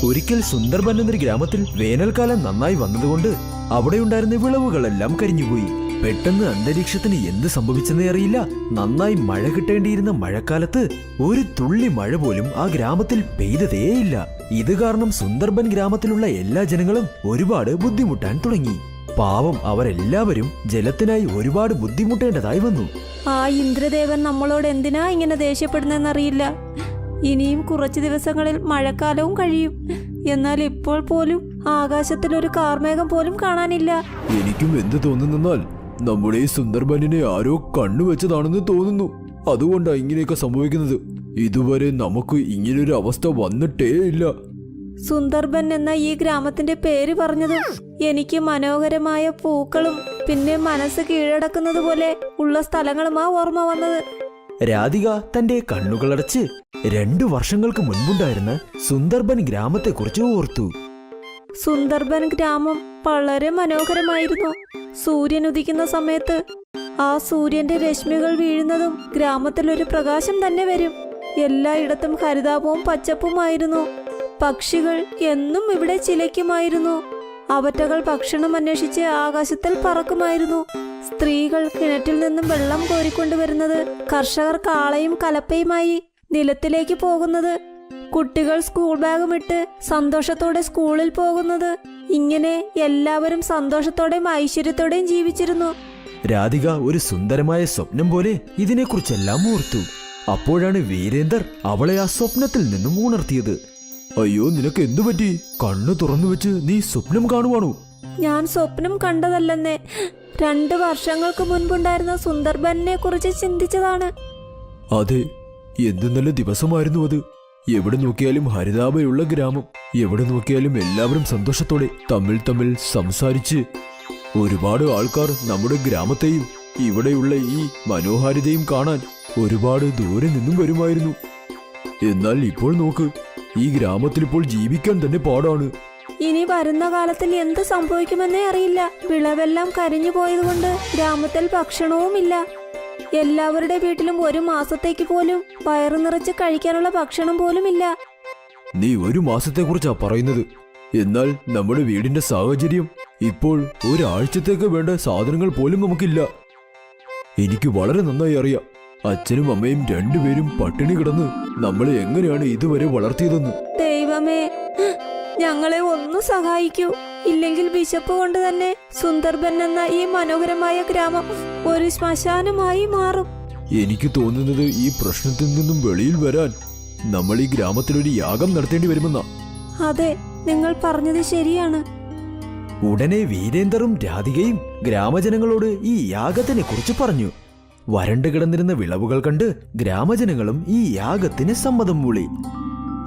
ഒരിക്കൽ സുന്ദർബൻ എന്നൊരു ഗ്രാമത്തിൽ വേനൽക്കാലം നന്നായി വന്നതുകൊണ്ട് അവിടെയുണ്ടായിരുന്ന വിളവുകളെല്ലാം കരിഞ്ഞുപോയി. പെട്ടെന്ന് അന്തരീക്ഷത്തിന് എന്ത് സംഭവിച്ചെന്നേ അറിയില്ല. നന്നായി മഴ കിട്ടേണ്ടിയിരുന്ന മഴക്കാലത്ത് ഒരു തുള്ളി മഴ പോലും ആ ഗ്രാമത്തിൽ പെയ്തതേയില്ല. ഇത് കാരണം സുന്ദർബൻ ഗ്രാമത്തിലുള്ള എല്ലാ ജനങ്ങളും ഒരുപാട് ബുദ്ധിമുട്ടാൻ തുടങ്ങി. പാവം അവരെല്ലാവരും ജലത്തിനായി ഒരുപാട് ബുദ്ധിമുട്ടേണ്ടതായി വന്നു. ആ ഇന്ദ്രദേവൻ നമ്മളോട് എന്തിനാ ഇങ്ങനെ ദേഷ്യപ്പെടുന്നതെന്നറിയില്ല. ഇനിയും കുറച്ചു ദിവസങ്ങളിൽ മഴക്കാലവും കഴിയും. എന്നാൽ ഇപ്പോൾ പോലും ആകാശത്തിൽ ഒരു കാർമേഘം പോലും കാണാനില്ല. എനിക്കും എന്ത് തോന്നുന്നാൽ നമ്മുടെ ഈ സുന്ദർബനിനെ ആരോ കണ്ണുവെച്ചതാണെന്ന് തോന്നുന്നു. അതുകൊണ്ടാ ഇങ്ങനെയൊക്കെ സംഭവിക്കുന്നത്. ഇതുവരെ നമുക്ക് ഇങ്ങനൊരു അവസ്ഥ വന്നിട്ടേ ഇല്ല. സുന്ദർബൻ എന്ന ഈ ഗ്രാമത്തിന്റെ പേര് പറഞ്ഞതും എനിക്ക് മനോഹരമായ പൂക്കളും പിന്നെ മനസ്സ് കീഴടക്കുന്നത് പോലെ ഉള്ള സ്ഥലങ്ങളുമാ ഓർമ്മ വന്നത്. രാധിക തന്റെ കണ്ണുകളടച്ച് 2 വർഷങ്ങൾക്ക് മുൻപുണ്ടായിരുന്ന സുന്ദർബൻ ഗ്രാമത്തെക്കുറിച്ച് ഓർത്തു. സുന്ദർബൻ ഗ്രാമം വളരെ മനോഹരമായിരുന്നു. സൂര്യൻ ഉദിക്കുന്ന സമയത്ത് ആ സൂര്യന്റെ രശ്മികൾ വീഴുന്നതും ഗ്രാമത്തിൽ ഒരു പ്രകാശം തന്നെ വരും. എല്ലായിടത്തും ഹരിതാപവും പച്ചപ്പുമായിരുന്നു. പക്ഷികൾ എന്നും ഇവിടെ ചിലയ്ക്കുമായിരുന്നു. അവറ്റകൾ ഭക്ഷണം അന്വേഷിച്ച് ആകാശത്തിൽ പറക്കുമായിരുന്നു. സ്ത്രീകൾ കിണറ്റിൽ നിന്നും വെള്ളം കോരിക്കൊണ്ടുവരുന്നത്, കർഷകർ കാളയും കലപ്പയുമായി നിലത്തിലേക്ക് പോകുന്നത്, കുട്ടികൾ സ്കൂൾ ബാഗും ഇട്ട് സന്തോഷത്തോടെ സ്കൂളിൽ പോകുന്നത്, ഇങ്ങനെ എല്ലാവരും സന്തോഷത്തോടെയും ഐശ്വര്യത്തോടെയും ജീവിച്ചിരുന്നു. രാധിക ഒരു സുന്ദരമായ സ്വപ്നം പോലെ ഇതിനെക്കുറിച്ചെല്ലാം ഓർത്തു. അപ്പോഴാണ് വീരേന്ദർ അവളെ ആ സ്വപ്നത്തിൽ നിന്നും ഉണർത്തിയത്. അയ്യോ, നിനക്ക് എന്തു പറ്റി? കണ്ണു തുറന്നു വെച്ച് നീ സ്വപ്നം കാണുവാണോ? ഞാൻ സ്വപ്നം കണ്ടതല്ലെന്നേ, 2 വർഷങ്ങൾക്ക് മുൻപുണ്ടായിരുന്ന സുന്ദർബനെ കുറിച്ച് ചിന്തിച്ചതാണ്. അതെ, എന്ത് നല്ല ദിവസമായിരുന്നു അത്. എവിടെ നോക്കിയാലും ഹരിതാഭയുള്ള ഗ്രാമം. എവിടെ നോക്കിയാലും എല്ലാവരും സന്തോഷത്തോടെ തമ്മിൽ സംസാരിച്ച്. ഒരുപാട് ആൾക്കാർ നമ്മുടെ ഗ്രാമത്തെയും ഇവിടെയുള്ള ഈ മനോഹാരിതയും കാണാൻ ഒരുപാട് ദൂരെ നിന്നും വരുമായിരുന്നു. എന്നാൽ ഇപ്പോൾ നോക്ക്, ഈ ഗ്രാമത്തിൽ ഇപ്പോൾ ജീവിക്കാൻ തന്നെ പാടാണ്. ഇനി വരുന്ന കാലത്തിൽ എന്ത് സംഭവിക്കുമെന്നേ അറിയില്ല. വിളവെല്ലാം കരിഞ്ഞു പോയതുകൊണ്ട് ഗ്രാമത്തിൽ ഭക്ഷണവുമില്ല. എല്ലാവരുടെ വീട്ടിലും 1 മാസത്തേക്ക് പോലും വയറു നിറച്ച് കഴിക്കാനുള്ള ഭക്ഷണം പോലുമില്ല. നീ 1 മാസത്തെക്കുറിച്ചാ പറയുന്നത്. എന്നാൽ നമ്മുടെ വീടിന്റെ സാഹചര്യം ഇപ്പോൾ ഒരാഴ്ചത്തേക്ക് വേണ്ട സാധനങ്ങൾ പോലും നമുക്കില്ല. എനിക്ക് വളരെ നന്നായി അറിയാം. അച്ഛനും അമ്മയും 2 പേരും പട്ടിണി കിടന്ന് നമ്മളെ എങ്ങനെയാണ് ഇതുവരെ വളർത്തിയതെന്ന്. ദൈവമേ, ഞങ്ങളെ ഒന്ന് സഹായിക്കൂ. ഇല്ലെങ്കിൽ വിശപ്പ് കൊണ്ട് തന്നെ സുന്ദർബൻ എന്ന ഈ മനോഹരമായ ഗ്രാമം ഒരു ശ്മശാനമായി മാറും. എനിക്ക് തോന്നുന്നത് ഈ പ്രശ്നത്തിൽ നിന്നും വെളിയിൽ വരാൻ നമ്മൾ ഈ ഗ്രാമത്തിലൊരു യാഗം നടത്തേണ്ടി വരുമെന്നാ. അതെ, നിങ്ങൾ പറഞ്ഞത് ശരിയാണ്. ഉടനെ വീരേന്ദറും രാധികയും ഗ്രാമജനങ്ങളോട് ഈ യാഗത്തിനെ കുറിച്ച് പറഞ്ഞു. വരണ്ടു കിടന്നിരുന്ന വിളവുകൾ കണ്ട് ഗ്രാമജനങ്ങളും ഈ യാഗത്തിന് സമ്മതം മൂളി.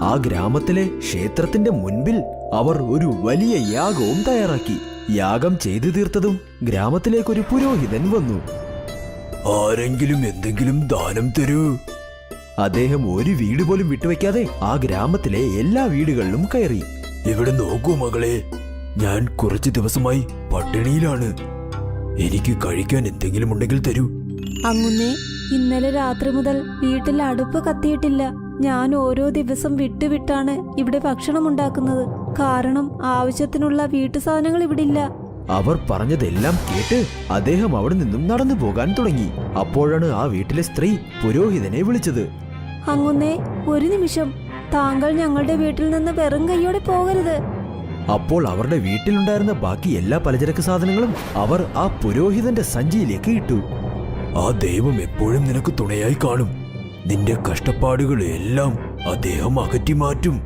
ആ ഗ്രാമത്തിലെ ക്ഷേത്രത്തിന്റെ മുൻപിൽ അവർ ഒരു വലിയ യാഗവും തയ്യാറാക്കി. യാഗം ചെയ്തു തീർത്തതും ഗ്രാമത്തിലേക്കൊരു പുരോഹിതൻ വന്നു. ആരെങ്കിലും എന്തെങ്കിലും ദാനം തരൂ. അദ്ദേഹം ഒരു വീട് പോലും വിട്ടുവെക്കാതെ ആ ഗ്രാമത്തിലെ എല്ലാ വീടുകളിലും കയറി. ഇവിടെ നോക്കൂ മകളെ, ഞാൻ കുറച്ചു ദിവസമായി പട്ടിണിയിലാണ്. എനിക്ക് കഴിക്കാൻ എന്തെങ്കിലും ഉണ്ടെങ്കിൽ തരൂ. അങ്ങുന്നേ, ഇന്നലെ രാത്രി മുതൽ വീട്ടിൽ അടുപ്പ് കത്തിയിട്ടില്ല. ഞാൻ ഓരോ ദിവസം വിട്ടുവിട്ടാണ് ഇവിടെ ഭക്ഷണം ഉണ്ടാക്കുന്നത്. കാരണം ആവശ്യത്തിനുള്ള വീട്ടു സാധനങ്ങൾ ഇവിടില്ല. അവർ പറഞ്ഞതെല്ലാം കേട്ട് അദ്ദേഹം അവിടെ നിന്നും നടന്നു പോകാൻ തുടങ്ങി. അപ്പോഴാണ് ആ വീട്ടിലെ സ്ത്രീ പുരോഹിതനെ വിളിച്ചത്. അങ്ങുന്നേ, 1 നിമിഷം, താങ്കൾ ഞങ്ങളുടെ വീട്ടിൽ നിന്ന് വെറും കൈയോടെ പോകരുത്. അപ്പോൾ അവരുടെ വീട്ടിലുണ്ടായിരുന്ന ബാക്കി എല്ലാ പലചരക്ക് സാധനങ്ങളും അവർ ആ പുരോഹിതന്റെ സഞ്ചിയിലേക്ക് ഇട്ടു. ആ ദൈവം എപ്പോഴും നിനക്ക് തുണയായി കാണും. നിന്റെ കഷ്ടപ്പാടുകളെല്ലാം അദ്ദേഹം അകറ്റിമാറ്റും.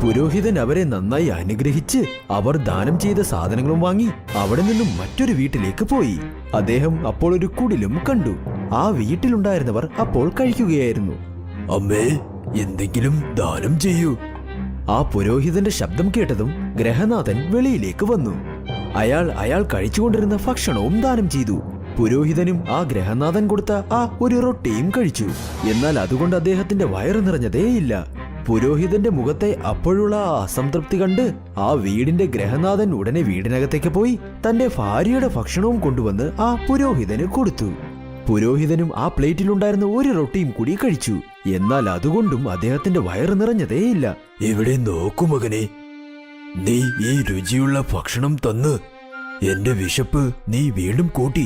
പുരോഹിതൻ അവരെ നന്നായി അനുഗ്രഹിച്ച് അവർ ദാനം ചെയ്ത സാധനങ്ങളും വാങ്ങി അവിടെ നിന്നും മറ്റൊരു വീട്ടിലേക്ക് പോയി. അദ്ദേഹം അപ്പോൾ ഒരു കുടിലും കണ്ടു. ആ വീട്ടിലുണ്ടായിരുന്നവർ അപ്പോൾ കഴിക്കുകയായിരുന്നു. അമ്മേ, എന്തെങ്കിലും ദാനം ചെയ്യൂ. ആ പുരോഹിതന്റെ ശബ്ദം കേട്ടതും ഗ്രഹനാഥൻ വെളിയിലേക്ക് വന്നു. അയാൾ കഴിച്ചുകൊണ്ടിരുന്ന ഭക്ഷണവും ദാനം ചെയ്തു. പുരോഹിതനും ആ ഗ്രഹനാഥൻ കൊടുത്ത ആ ഒരു റൊട്ടിയും കഴിച്ചു. എന്നാൽ അതുകൊണ്ട് അദ്ദേഹത്തിന്റെ വയറ് നിറഞ്ഞതേയില്ല. പുരോഹിതന്റെ മുഖത്തെ അപ്പോഴുള്ള ആ അസംതൃപ്തി കണ്ട് ആ വീടിന്റെ ഗ്രഹനാഥൻ ഉടനെ വീടിനകത്തേക്ക് പോയി തന്റെ ഭാര്യയുടെ ഭക്ഷണവും കൊണ്ടുവന്ന് ആ പുരോഹിതന് കൊടുത്തു. പുരോഹിതനും ആ പ്ലേറ്റിലുണ്ടായിരുന്ന ഒരു റൊട്ടിയും കൂടി കഴിച്ചു. എന്നാൽ അതുകൊണ്ടും അദ്ദേഹത്തിന്റെ വയറ് നിറഞ്ഞതേയില്ല. ഇവിടെ നോക്കൂ മകനെ, നീ ഈ രുചിയുള്ള ഭക്ഷണം തന്ന് എന്റെ വിശപ്പ് നീ വീണ്ടും കൂട്ടി.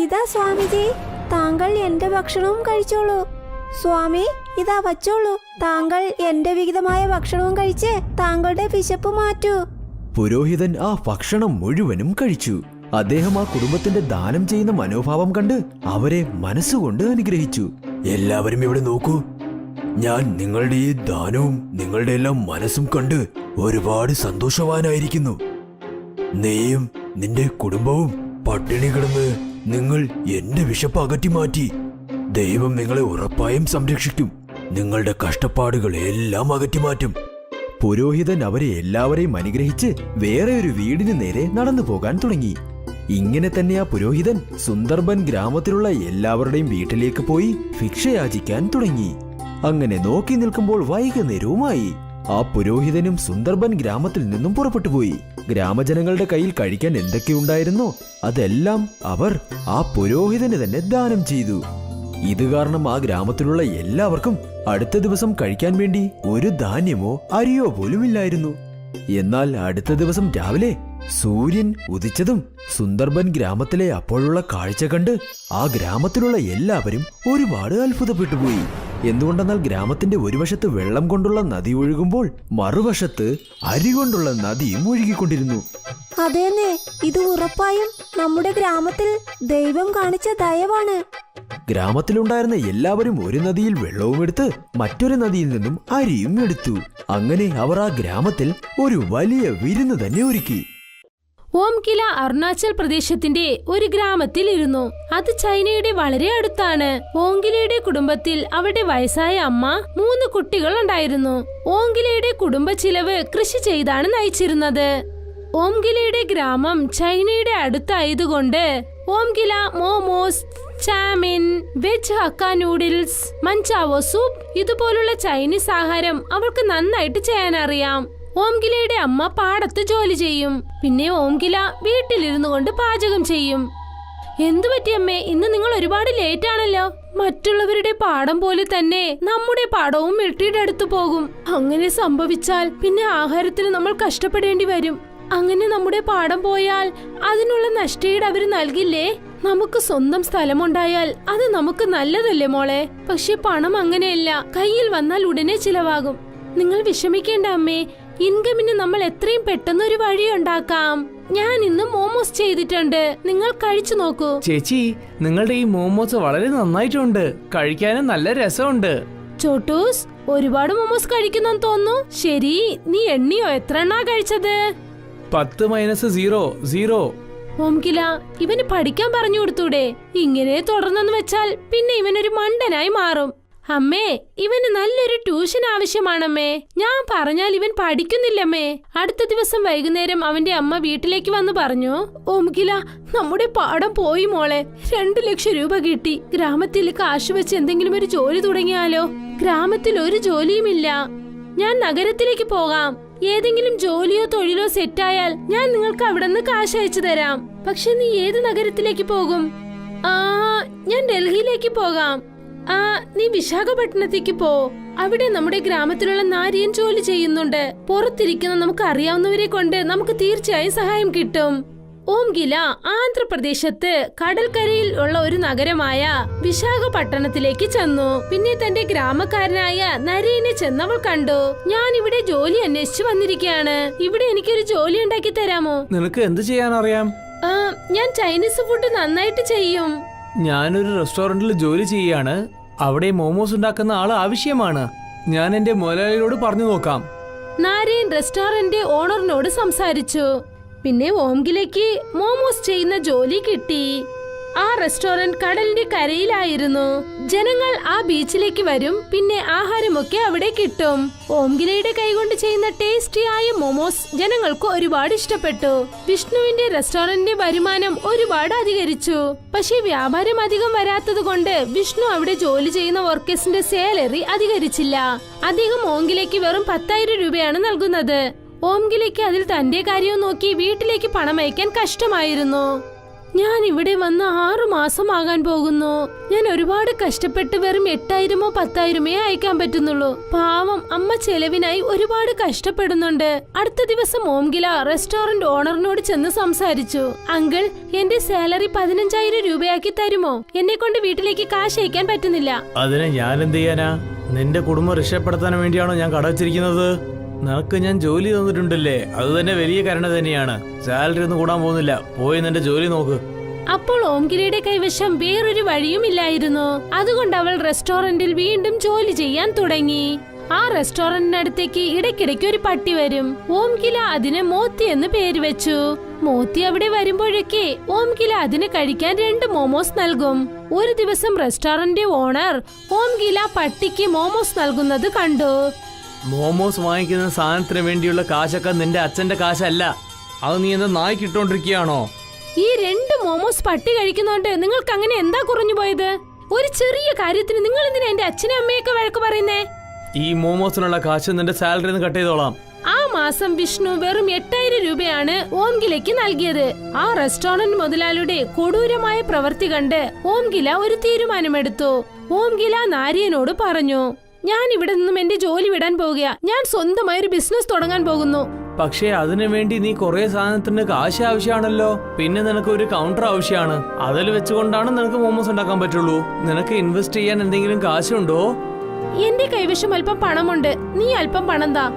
ഇതാ സ്വാമിജി, താങ്കൾ എന്റെ ഭക്ഷണവും കഴിച്ചോളൂ. സ്വാമി, ഇതാ വച്ചോളൂ. താങ്കൾ എന്റെ വിഹിതമായ ഭക്ഷണവും കഴിച്ച് താങ്കളുടെ വിശപ്പ് മാറ്റൂ. പുരോഹിതൻ ആ ഭക്ഷണം മുഴുവനും കഴിച്ചു. അദ്ദേഹം ആ കുടുംബത്തിന്റെ ദാനം ചെയ്യുന്ന മനോഭാവം കണ്ട് അവരെ മനസ്സുകൊണ്ട് അനുഗ്രഹിച്ചു. എല്ലാവരും ഇവിടെ നോക്കൂ, ഞാൻ നിങ്ങളുടെ ഈ ദാനവും നിങ്ങളുടെ എല്ലാം മനസ്സും കണ്ട് ഒരുപാട് സന്തോഷവാനായിരിക്കുന്നു. നീയും നിന്റെ കുടുംബവും പട്ടിണി കിടന്ന് നിങ്ങൾ എന്റെ വിശപ്പ് അകറ്റി മാറ്റി. ദൈവം നിങ്ങളെ ഉറപ്പായും സംരക്ഷിക്കും. നിങ്ങളുടെ കഷ്ടപ്പാടുകൾ എല്ലാം അകറ്റി മാറ്റും. പുരോഹിതൻ അവരെ എല്ലാവരെയും അനുഗ്രഹിച്ച് വേറെ ഒരു വീടിന് നേരെ നടന്നു പോകാൻ തുടങ്ങി. ഇങ്ങനെ തന്നെ ആ പുരോഹിതൻ സുന്ദർബൻ ഗ്രാമത്തിലുള്ള എല്ലാവരുടെയും വീട്ടിലേക്ക് പോയി ഭിക്ഷയാചിക്കാൻ തുടങ്ങി. അങ്ങനെ നോക്കി നിൽക്കുമ്പോൾ വൈകുന്നേരവുമായി. ആ പുരോഹിതനും സുന്ദർബൻ ഗ്രാമത്തിൽ നിന്നും പുറപ്പെട്ടു പോയി. ഗ്രാമജനങ്ങളുടെ കയ്യിൽ കഴിക്കാൻ എന്തൊക്കെയുണ്ടായിരുന്നോ അതെല്ലാം അവർ ആ പുരോഹിതന് തന്നെ ദാനം ചെയ്തു. ഇത് കാരണം ആ ഗ്രാമത്തിലുള്ള എല്ലാവർക്കും അടുത്ത ദിവസം കഴിക്കാൻ വേണ്ടി ഒരു ധാന്യമോ അരിയോ പോലും ഇല്ലായിരുന്നു. എന്നാൽ അടുത്ത ദിവസം രാവിലെ സൂര്യൻ ഉദിച്ചതും സുന്ദർബൻ ഗ്രാമത്തിലെ അപ്പോഴുള്ള കാഴ്ച കണ്ട് ആ ഗ്രാമത്തിലുള്ള എല്ലാവരും ഒരുപാട് അത്ഭുതപ്പെട്ടുപോയി. എന്തുകൊണ്ടെന്നാൽ ഗ്രാമത്തിന്റെ ഒരു വശത്ത് വെള്ളം കൊണ്ടുള്ള നദി ഒഴുകുമ്പോൾ മറുവശത്ത് അരി കൊണ്ടുള്ള നദിയും ഒഴുകിക്കൊണ്ടിരുന്നു. അതേന്നെ, ഇത് ഉറപ്പായും നമ്മുടെ ഗ്രാമത്തിൽ ദൈവം കാണിച്ച ദയവാണ്. ഗ്രാമത്തിലുണ്ടായിരുന്ന എല്ലാവരും ഒരു നദിയിൽ വെള്ളവും എടുത്ത് മറ്റൊരു നദിയിൽ നിന്നും അരിയും എടുത്തു. അങ്ങനെ അവർ ആ ഗ്രാമത്തിൽ ഒരു വലിയ വിരുന്ന് തന്നെ ഒരുക്കി. ഓംകില അരുണാചൽ പ്രദേശത്തിന്റെ ഒരു ഗ്രാമത്തിൽ ഇരുന്നു. അത് ചൈനയുടെ വളരെ അടുത്താണ്. ഓംകിലയുടെ കുടുംബത്തിൽ അവരുടെ വയസ്സായ അമ്മ 3 കുട്ടികൾ ഉണ്ടായിരുന്നു. ഓംകിലയുടെ കുടുംബ ചിലവ് കൃഷി ചെയ്താണ് നയിച്ചിരുന്നത്. ഓംകിലയുടെ ഗ്രാമം ചൈനയുടെ അടുത്തായതുകൊണ്ട് Omkila momos, chowmein, veg hakka noodles, manchow soup ഇതുപോലുള്ള ചൈനീസ് ആഹാരം അവൾക്ക് നന്നായിട്ട് ചെയ്യാൻ അറിയാം. ഓംകിലയുടെ അമ്മ പാടത്ത് ജോലി ചെയ്യും. പിന്നെ ഓംകില വീട്ടിലിരുന്നു കൊണ്ട് പാചകം ചെയ്യും. എന്തു പറ്റിയമ്മേ, ഇന്ന് നിങ്ങൾ ഒരുപാട് ലേറ്റ് ആണല്ലോ. മറ്റുള്ളവരുടെ പാടം പോലെ തന്നെ നമ്മുടെ പാടവും മിലിട്ടറിയുടെ അടുത്ത് പോകും. അങ്ങനെ സംഭവിച്ചാൽ പിന്നെ ആഹാരത്തിന് നമ്മൾ കഷ്ടപ്പെടേണ്ടി വരും. അങ്ങനെ നമ്മുടെ പാടം പോയാൽ അതിനുള്ള നഷ്ടീട് അവര് നൽകില്ലേ? നമുക്ക് സ്വന്തം സ്ഥലമുണ്ടായാൽ അത് നമുക്ക് നല്ലതല്ലേ മോളെ? പക്ഷെ പണം അങ്ങനെയല്ല, കയ്യിൽ വന്നാൽ ഉടനെ ചിലവാകും. നിങ്ങൾ വിഷമിക്കേണ്ട അമ്മേ, ഇൻകമിന് നമ്മൾ എത്രയും പെട്ടെന്ന് ഒരു വഴി ഉണ്ടാക്കാം. ഞാൻ ഇന്ന് മോമോസ് ചെയ്തിട്ടുണ്ട്, നിങ്ങൾ കഴിച്ചു നോക്കൂ. ചേച്ചി, നിങ്ങളുടെ ഈ മോമോസ് വളരെ നന്നായിട്ടുണ്ട്, കഴിക്കാനും നല്ല രസമുണ്ട്. ചോട്ടൂസ്, ഒരുപാട് മോമോസ് കഴിക്കുന്നെന്ന് തോന്നുന്നു. ശരി, നീ എണ്ണിയോ? എത്ര എണ്ണാ കഴിച്ചത്? 10 - 0 ഓംകില, ഇവന് പഠിക്കാൻ പറഞ്ഞു കൊടുത്തൂടെ? ഇങ്ങനെ തുടർന്നെന്ന് വെച്ചാൽ പിന്നെ ഇവനൊരു മണ്ടനായി മാറും. അമ്മേ, ഇവന് നല്ലൊരു ട്യൂഷൻ ആവശ്യമാണമ്മേ. ഞാൻ പറഞ്ഞാൽ ഇവൻ പഠിക്കുന്നില്ലമ്മേ. അടുത്ത ദിവസം വൈകുന്നേരം അവന്റെ അമ്മ വീട്ടിലേക്ക് വന്ന് പറഞ്ഞു, ഓംകില, നമ്മുടെ പാടം പോയി മോളെ. 2 ലക്ഷം രൂപ കിട്ടി. ഗ്രാമത്തിൽ കാശ് വെച്ച് എന്തെങ്കിലും ഒരു ജോലി തുടങ്ങിയാലോ? ഗ്രാമത്തിൽ ഒരു ജോലിയുമില്ല. ഞാൻ നഗരത്തിലേക്ക് പോകാം. ഏതെങ്കിലും ജോലിയോ തൊഴിലോ സെറ്റായാൽ ഞാൻ നിങ്ങൾക്ക് അവിടെ നിന്ന് കാശ് അയച്ചു തരാം. പക്ഷെ നീ ഏത് നഗരത്തിലേക്ക് പോകും? ഞാൻ ഡൽഹിയിലേക്ക് പോകാം. നീ വിശാഖപട്ടണത്തേക്ക് പോ. അവിടെ നമ്മുടെ ഗ്രാമത്തിലുള്ള നാരിയൻ ജോലി ചെയ്യുന്നുണ്ട്. പുറത്തിരിക്കുന്ന നമുക്ക് അറിയാവുന്നവരെ കൊണ്ട് നമുക്ക് തീർച്ചയായും സഹായം കിട്ടും. ഓംകില ആന്ധ്രാപ്രദേശത്ത് കടൽക്കരയിൽ ഉള്ള ഒരു നഗരമായ വിശാഖപട്ടണത്തിലേക്ക് ചെന്നു. പിന്നെ തന്റെ ഗ്രാമക്കാരനായ നരേനെ ചെന്നവൾ കണ്ടു. ഞാൻ ഇവിടെ ജോലി അന്വേഷിച്ചു വന്നിരിക്കുകയാണ്. ഇവിടെ എനിക്കൊരു ജോലി ഉണ്ടാക്കി തരാമോ? നിനക്ക് എന്ത് ചെയ്യാൻ അറിയാം? ഞാൻ ചൈനീസ് ഫുഡ് നന്നായിട്ട് ചെയ്യും. ഞാനൊരു റെസ്റ്റോറന്റിൽ ജോലി ചെയ്യാണ്. അവിടെ മോമോസ് ഉണ്ടാക്കുന്ന ആള് ആവശ്യമാണ്. ഞാൻ എന്റെ മുതലാളിയോട് പറഞ്ഞു നോക്കാം. നാരയൻ റെസ്റ്റോറന്റ് ഓണറിനോട് സംസാരിച്ചു. പിന്നെ ഓംകിലയ്ക്ക് മോമോസ് ചെയ്യുന്ന ജോലി കിട്ടി. ആ റെസ്റ്റോറന്റ് കടലിന്റെ കരയിലായിരുന്നു. ജനങ്ങൾ ആ ബീച്ചിലേക്ക് വരും. പിന്നെ ആഹാരമൊക്കെ അവിടെ കിട്ടും. ഓംകിലയുടെ കൈകൊണ്ട് ചെയ്യുന്ന ടേസ്റ്റിയായ മോമോസ് ജനങ്ങൾക്ക് ഒരുപാട് ഇഷ്ടപ്പെട്ടു. വിഷ്ണുവിന്റെ റെസ്റ്റോറന്റിന്റെ വരുമാനം ഒരുപാട് അധികരിച്ചു. പക്ഷെ വ്യാപാരം അധികം വരാത്തത് കൊണ്ട് വിഷ്ണു അവിടെ ജോലി ചെയ്യുന്ന വർക്കേഴ്സിന്റെ സാലറി അധികരിച്ചില്ല. അദ്ദേഹം ഓംകിലയ്ക്ക് വെറും 10,000 രൂപയാണ് നൽകുന്നത്. ഓംകിലയ്ക്ക് അതിൽ തന്റെ കാര്യം നോക്കി വീട്ടിലേക്ക് പണം അയക്കാൻ കഷ്ടമായിരുന്നു. ഞാൻ ഇവിടെ വന്ന് 6 മാസമാകാൻ പോകുന്നു. ഞാൻ ഒരുപാട് കഷ്ടപ്പെട്ട് വെറും 8,000-ഓ 10,000-മേ അയക്കാൻ പറ്റുന്നുള്ളൂ. പാവം അമ്മ ചെലവിനായി ഒരുപാട് കഷ്ടപ്പെടുന്നുണ്ട്. അടുത്ത ദിവസം ഓംകില റെസ്റ്റോറന്റ് ഓണറിനോട് ചെന്ന് സംസാരിച്ചു. അങ്കിൾ, എന്റെ സാലറി 15,000 രൂപയാക്കി തരുമോ? എന്നെ കൊണ്ട് വീട്ടിലേക്ക് കാശ് അയക്കാൻ പറ്റുന്നില്ല. അതിനെ ഞാൻ എന്ത് ചെയ്യാനാ? നിന്റെ കുടുംബം രക്ഷപ്പെടുത്താൻ വേണ്ടിയാണോ ഞാൻ കട വെച്ചിരിക്കുന്നത്? നിനക്ക് ഞാൻ ജോലി തന്നിട്ടുണ്ടല്ലേ, അത് തന്നെ വലിയ കരുണ തന്നെയാണ്. സാലറി ഒന്നും കൂടാൻ പോകുന്നില്ല. പോയി നിന്റെ ജോലി നോക്ക്. അപ്പോൾ ഓംകിലയുടെ കൈവശം വേറൊരു വഴിയുമില്ലായിരുന്നു. അതുകൊണ്ട് അവൾ റെസ്റ്റോറന്റിൽ വീണ്ടും ജോലി ചെയ്യാൻ തുടങ്ങി. ആ റെസ്റ്റോറന്റിനടുത്തേക്ക് ഇടയ്ക്കിടയ്ക്ക് ഒരു പട്ടി വരും. ഓംകില അതിന് മോത്തി എന്ന് പേര് വെച്ചു. മോത്തി അവിടെ വരുമ്പോഴൊക്കെ ഓംകില അതിന് കഴിക്കാൻ 2 മോമോസ് നൽകും. ഒരു ദിവസം റെസ്റ്റോറന്റ് ഓണർ ഓംകില പട്ടിക്ക് മോമോസ് നൽകുന്നത് കണ്ടു. മോമോസ് വാങ്ങിക്കുന്ന സാധനത്തിന് വേണ്ടിയുള്ള കാശൊക്കെ നിന്റെ അച്ഛന്റെ കാശല്ല. അത് നീ എന്താ നായ്ക്ക് ഇട്ടോണ്ടിരിക്കുകയാണോ? ഈ 2 മോമോസ് പട്ടി കഴിക്കുന്നോണ്ട് നിങ്ങൾക്ക് അങ്ങനെ എന്താ കുറഞ്ഞു പോയത്? ഒരു ചെറിയ കാര്യത്തിന് നിങ്ങൾ എന്തിനാ എന്റെ അച്ഛനും അമ്മയൊക്കെ വഴക്ക് പറയുന്നേ? ഈ മോമോസിനുള്ള കാശ് നിന്റെ സാലറിന്ന് കട്ട് ചെയ്തോളാം. ആ മാസം വിഷ്ണു വെറും 8,000 രൂപയാണ് ഓംകിലയ്ക്ക് നൽകിയത്. ആ റെസ്റ്റോറന്റ് മുതലാളിയുടെ കൊടൂരമായ പ്രവൃത്തി കണ്ട് ഓംകില ഒരു തീരുമാനമെടുത്തു. ഓംകില നാരിയനോട് പറഞ്ഞു, ഞാൻ ഇവിടെ നിന്നും എന്റെ ജോലി വിടാൻ പോകുക. ഞാൻ സ്വന്തമായി ഒരു ബിസിനസ് തുടങ്ങാൻ പോകുന്നു. പക്ഷേ അതിനു വേണ്ടി നീ കുറെ സാധനത്തിന് കാശ് ആവശ്യമാണല്ലോ. പിന്നെ നിനക്ക് ഒരു കൗണ്ടർ ആവശ്യമാണ്. അതിൽ വെച്ചുകൊണ്ടാണ് നിനക്ക് മോമോസ് ഉണ്ടാക്കാൻ പറ്റുള്ളൂ. നിനക്ക് ഇൻവെസ്റ്റ് ചെയ്യാൻ എന്തെങ്കിലും കാശുണ്ടോ? എന്റെ കൈവശം അല്പം പണമുണ്ട്. നീ അല്പം പണം താ.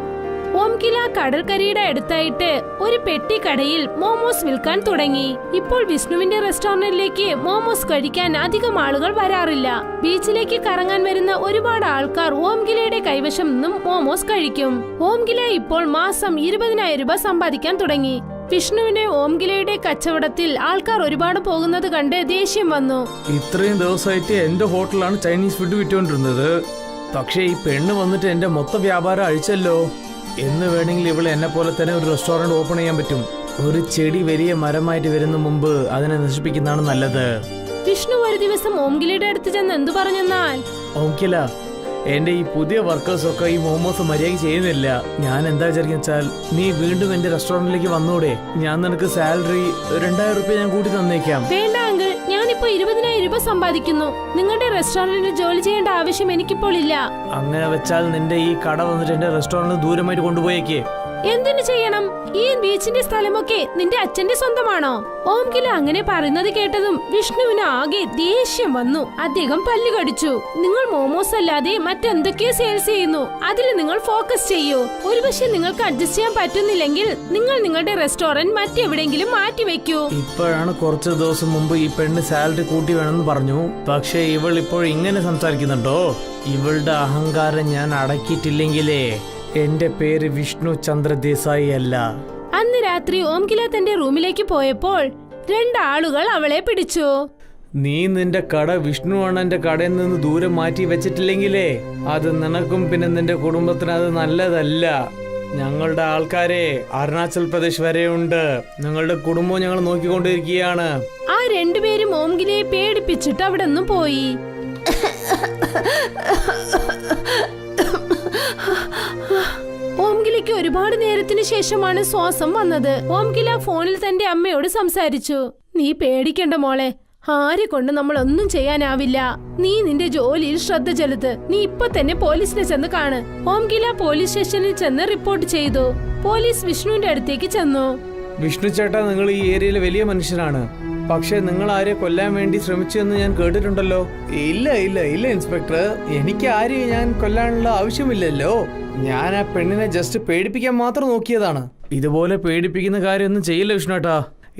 ഓംകില കടൽക്കരയുടെ അടുത്തായിട്ട് ഒരു പെട്ടി കടയിൽ മോമോസ് വിൽക്കാൻ തുടങ്ങി. ഇപ്പോൾ വിഷ്ണുവിന്റെ റെസ്റ്റോറന്റിലേക്ക് മോമോസ് കഴിക്കാൻ അധികം ആളുകൾ വരാറില്ല. ബീച്ചിലേക്ക് കറങ്ങാൻ വരുന്ന ഒരുപാട് ആൾക്കാർ ഓംകിലയുടെ കൈവശം നിന്നും മോമോസ് കഴിക്കും. ഓംകില ഇപ്പോൾ മാസം 20,000 രൂപ സമ്പാദിക്കാൻ തുടങ്ങി. വിഷ്ണുവിന്റെ ഓംകിലയുടെ കച്ചവടത്തിൽ ആൾക്കാർ ഒരുപാട് പോകുന്നത് കണ്ട് ദേഷ്യം വന്നു. ഇത്രയും ദിവസമായിട്ട് എന്റെ ഹോട്ടലാണ് ചൈനീസ് ഫുഡ് വിറ്റുകൊണ്ടിരുന്നത്. പക്ഷേ ഈ പെണ്ണ് വന്നിട്ട് എന്റെ മൊത്തം വ്യാപാരം അഴിച്ചല്ലോ. എന്ന് വേണമെങ്കിൽ ഇവള് എന്നെ പോലെ തന്നെ ഒരു റെസ്റ്റോറന്റ് ഓപ്പൺ ചെയ്യാൻ പറ്റും. ഒരു ചെടി വലിയ മരമായിട്ട് വരുന്ന മുമ്പ് അതിനെ നശിപ്പിക്കുന്നതാണ് നല്ലത്. വിഷ്ണു ഒരു ദിവസം ഓംകിലയുടെ അടുത്ത് ചെന്ന് എന്തു പറഞ്ഞെന്നാൽ, ഓംകില, എന്റെ ഈ പുതിയ വർക്കേഴ്സ് ഒക്കെ ഈ മോമോസ് മര്യാദ ചെയ്യുന്നില്ല. ഞാൻ എന്താ വിചാരിക്കുന്ന വെച്ചാൽ നീ വീണ്ടും എന്റെ റെസ്റ്റോറന്റിലേക്ക് വന്നൂടെ? ഞാൻ നിനക്ക് സാലറി 2,000 രൂപ ഞാൻ കൂട്ടി തന്നേക്കാം. വേണ്ട അങ്കിൾ, ഞാനിപ്പോ 20,000 രൂപ സമ്പാദിക്കുന്നു. നിങ്ങളുടെ റെസ്റ്റോറന്റിൽ ജോലി ചെയ്യേണ്ട ആവശ്യം എനിക്കിപ്പോൾ ഇല്ല. അങ്ങനെ വെച്ചാൽ നിന്റെ ഈ കട വന്നിട്ട് എന്റെ റെസ്റ്റോറന്റ് ദൂരമായിട്ട് കൊണ്ടുപോയേക്കേ. എന്തിനു ചെയ്യണം? ഈ ബീച്ചിന്റെ സ്ഥലമൊക്കെ നിന്റെ അച്ഛന്റെ സ്വന്തമാണോ? ഓംകില അങ്ങനെ പറയുന്നത് കേട്ടതും വിഷ്ണുവിന് ആകെ ദേഷ്യം വന്നു. അദ്ദേഹം പല്ല് കടിച്ചു. നിങ്ങൾ മോമോസ് അല്ലാതെ മറ്റെന്തൊക്കെയോ സെയിൽസ് ചെയ്യുന്നു. അതിൽ നിങ്ങൾ ഫോക്കസ് ചെയ്യൂ. ഒരുപക്ഷെ നിങ്ങൾക്ക് അഡ്ജസ്റ്റ് ചെയ്യാൻ പറ്റുന്നില്ലെങ്കിൽ നിങ്ങൾ നിങ്ങളുടെ റെസ്റ്റോറന്റ് മറ്റെവിടെങ്കിലും മാറ്റി വെക്കൂ. ഇപ്പോഴാണ് കുറച്ച് ദിവസം മുമ്പ് ഈ പെണ്ണ് സാലറി കൂട്ടി വേണമെന്ന് പറഞ്ഞു. പക്ഷെ ഇവൾ ഇപ്പോൾ ഇങ്ങനെ സംസാരിക്കുന്നുണ്ടോ? ഇവളുടെ അഹങ്കാരം ഞാൻ അടക്കിയിട്ടില്ലെങ്കിലേ എന്റെ പേര് വിഷ്ണു ചന്ദ്ര ദേശായി അല്ല. അന്ന് രാത്രി ഓംകില തന്റെ റൂമിലേക്ക് പോയപ്പോൾ 2 ആളുകൾ അവളെ പിടിച്ചു. നീ നിന്റെ കട വിഷ്ണു അണ്ണന്റെ കടയിൽ നിന്ന് ദൂരം മാറ്റി വെച്ചിട്ടില്ലെങ്കിലേ അത് നിനക്കും പിന്നെ നിന്റെ കുടുംബത്തിന് അത് നല്ലതല്ല. ഞങ്ങളുടെ ആൾക്കാരെ അരുണാചൽ പ്രദേശ് വരെ ഉണ്ട്. നിങ്ങളുടെ കുടുംബം ഞങ്ങൾ നോക്കിക്കൊണ്ടിരിക്കുകയാണ്. ആ 2 പേരും ഓംകിലയെ പേടിപ്പിച്ചിട്ട് അവിടെ നിന്ന് പോയി. ഓംകിലയ്ക്ക് ഒരുപാട് നേരത്തിന് ശേഷമാണ് ശ്വാസം വന്നത്. ഓംകില ഫോണിൽ തന്റെ അമ്മയോട് സംസാരിച്ചു. നീ പേടിക്കണ്ട മോളെ, ആരെ കൊണ്ട് നമ്മൾ ഒന്നും ചെയ്യാനാവില്ല. നീ നിന്റെ ജോലിയിൽ ശ്രദ്ധ ചെലുത്ത്. നീ ഇപ്പൊ തന്നെ പോലീസിനെ ചെന്ന് കാണ്. ഓംകില പോലീസ് സ്റ്റേഷനിൽ ചെന്ന് റിപ്പോർട്ട് ചെയ്തു. പോലീസ് വിഷ്ണുവിന്റെ അടുത്തേക്ക് ചെന്നു. വിഷ്ണു ചേട്ടാ, നിങ്ങൾ ഈ ഏരിയയിലെ വലിയ മനുഷ്യനാണ്. പക്ഷെ നിങ്ങൾ ആരെ കൊല്ലാൻ വേണ്ടി ശ്രമിച്ചു എന്ന് ഞാൻ കേട്ടിട്ടുണ്ടല്ലോ. ഇല്ല ഇല്ല ഇല്ല ഇൻസ്പെക്ടർ, എനിക്ക് ആരെയും ഞാൻ കൊല്ലാനുള്ള ആവശ്യമില്ലല്ലോ. ഞാൻ ആ പെണ്ണിനെ ജസ്റ്റ് പേടിപ്പിക്കാൻ മാത്രം നോക്കിയതാണ്. ഇതുപോലെ പേടിപ്പിക്കുന്ന കാര്യമൊന്നും ചെയ്യില്ല വിഷ്ണുട്ടാ.